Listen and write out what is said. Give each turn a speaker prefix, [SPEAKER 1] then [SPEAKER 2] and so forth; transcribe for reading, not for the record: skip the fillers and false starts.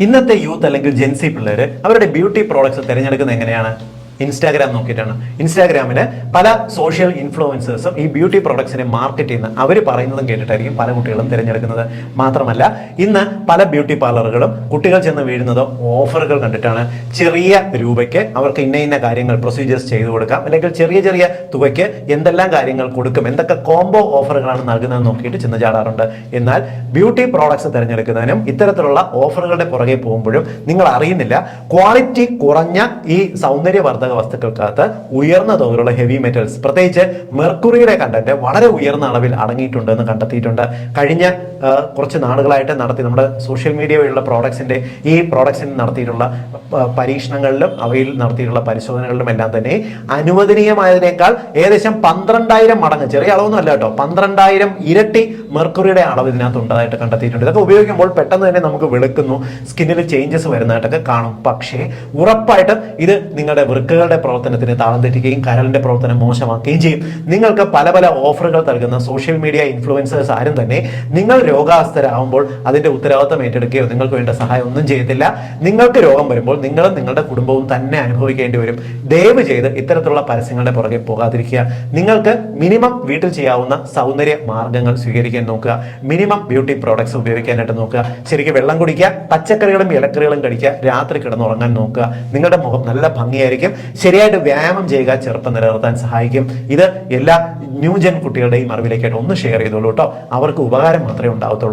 [SPEAKER 1] ഇന്നത്തെ യൂത്ത് അല്ലെങ്കിൽ ജെൻസി പിള്ളേർ അവരുടെ ബ്യൂട്ടി പ്രോഡക്ട്സ് തിരഞ്ഞെടുക്കുന്നത് എങ്ങനെയാണ്? ഇൻസ്റ്റാഗ്രാം നോക്കിയിട്ടാണ്. ഇൻസ്റ്റാഗ്രാമില് പല സോഷ്യൽ ഇൻഫ്ലുവൻസേഴ്സും ഈ ബ്യൂട്ടി പ്രോഡക്ട്സിനെ മാർക്കറ്റ് ചെയ്യുന്ന അവർ പറയുന്നതും കേട്ടിട്ടായിരിക്കും പല കുട്ടികളും തിരഞ്ഞെടുക്കുന്നത്. മാത്രമല്ല ഇന്ന് പല ബ്യൂട്ടി പാർലറുകളും കുട്ടികൾ ചെന്ന് വീഴുന്നത് ഓഫറുകൾ കണ്ടിട്ടാണ്. ചെറിയ രൂപയ്ക്ക് അവർക്ക് ഇന്ന കാര്യങ്ങൾ പ്രൊസീജിയേഴ്സ് ചെയ്തു കൊടുക്കാം, അല്ലെങ്കിൽ ചെറിയ ചെറിയ തുകയ്ക്ക് എന്തെല്ലാം കാര്യങ്ങൾ കൊടുക്കും, എന്തൊക്കെ കോംബോ ഓഫറുകളാണ് നൽകുന്നത് നോക്കിയിട്ട് ചെന്ന് ചാടാറുണ്ട്. എന്നാൽ ബ്യൂട്ടി പ്രോഡക്ട്സ് തിരഞ്ഞെടുക്കുന്നതിനും ഇത്തരത്തിലുള്ള ഓഫറുകളുടെ പുറകെ പോകുമ്പോഴും നിങ്ങൾ അറിയുന്നില്ല, ക്വാളിറ്റി കുറഞ്ഞ ഈ സൗന്ദര്യവർദ്ധക വസ്തുക്കൾക്കകത്ത് ഉയർന്ന തോതിലുള്ള ഹെവി മെറ്റൽസ്, പ്രത്യേകിച്ച് മെർക്കുറിയുടെ കണ്ടന്റ് വളരെ ഉയർന്ന അളവിൽ അടങ്ങിയിട്ടുണ്ട് എന്ന് കണ്ടെത്തിയിട്ടുണ്ട്. കഴിഞ്ഞ കുറച്ച് നാളുകളായിട്ട് നമ്മുടെ സോഷ്യൽ മീഡിയ വഴിയുള്ള ഈ പ്രോഡക്ട്സിന് നടത്തിയിട്ടുള്ള പരീക്ഷണങ്ങളിലും അവയിൽ നടത്തിയിട്ടുള്ള പരിശോധനകളിലും എല്ലാം തന്നെ അനുവദനീയമായതിനേക്കാൾ ഏകദേശം 12,000 മടങ്ങ്, ചെറിയ അളവൊന്നും അല്ല കേട്ടോ, 12,000 ഇരട്ടി മെർക്കുറിയുടെ അളവ് ഇതിനകത്ത് ഉണ്ടായിട്ട് കണ്ടെത്തിയിട്ടുണ്ട്. ഇതൊക്കെ ഉപയോഗിക്കുമ്പോൾ പെട്ടെന്ന് തന്നെ നമുക്ക് വെളുക്കുന്നു, സ്കിന്നിൽ ചേഞ്ചസ് വരുന്നതായിട്ടൊക്കെ കാണും. പക്ഷേ ഉറപ്പായിട്ടും ഇത് നിങ്ങളുടെ വൃക്കകളുടെ പ്രവർത്തനത്തിന് താളം തെറ്റിക്കുകയും കരളിന്റെ പ്രവർത്തനം മോശമാക്കുകയും ചെയ്യും. നിങ്ങൾക്ക് പല പല ഓഫറുകൾ നൽകുന്ന സോഷ്യൽ മീഡിയ ഇൻഫ്ലുവൻസേഴ്സ് ആരും തന്നെ നിങ്ങൾ രോഗാവസ്ഥരാകുമ്പോൾ അതിന്റെ ഉത്തരവാദിത്തം ഏറ്റെടുക്കുകയോ നിങ്ങൾക്ക് വേണ്ട സഹായം ഒന്നും ചെയ്യത്തില്ല. നിങ്ങൾക്ക് രോഗം വരുമ്പോൾ നിങ്ങളും നിങ്ങളുടെ കുടുംബവും തന്നെ അനുഭവിക്കേണ്ടി വരും. ദയവ് ചെയ്ത് ഇത്തരത്തിലുള്ള പരസ്യങ്ങളുടെ പുറകെ പോകാതിരിക്കുക. നിങ്ങൾക്ക് മിനിമം വീട്ടിൽ ചെയ്യാവുന്ന സൗന്ദര്യ മാർഗങ്ങൾ സ്വീകരിക്കാൻ നോക്കുക. മിനിമം ബ്യൂട്ടി പ്രോഡക്ട്സ് ഉപയോഗിക്കാനായിട്ട് നോക്കുക. ശരിക്കും വെള്ളം കുടിക്കുക, പച്ചക്കറികളും ഇലക്കറികളും കഴിക്കുക, രാത്രി കിടന്നുറങ്ങാൻ നോക്കുക. നിങ്ങളുടെ മുഖം നല്ല ഭംഗിയായിരിക്കും. ശരിയായിട്ട് വ്യായാമം ചെയ്യുക, ചെറുപ്പം നിലനിർത്താൻ സഹായിക്കും. ഇത് എല്ലാ ന്യൂജൻ കുട്ടികളുടെയും അറിവിലേക്കായിട്ട് ഒന്ന് ഷെയർ ചെയ്തോളൂ കേട്ടോ. അവർക്ക് ഉപകാരം മാത്രമേ ഉണ്ടാവത്തുള്ളൂ.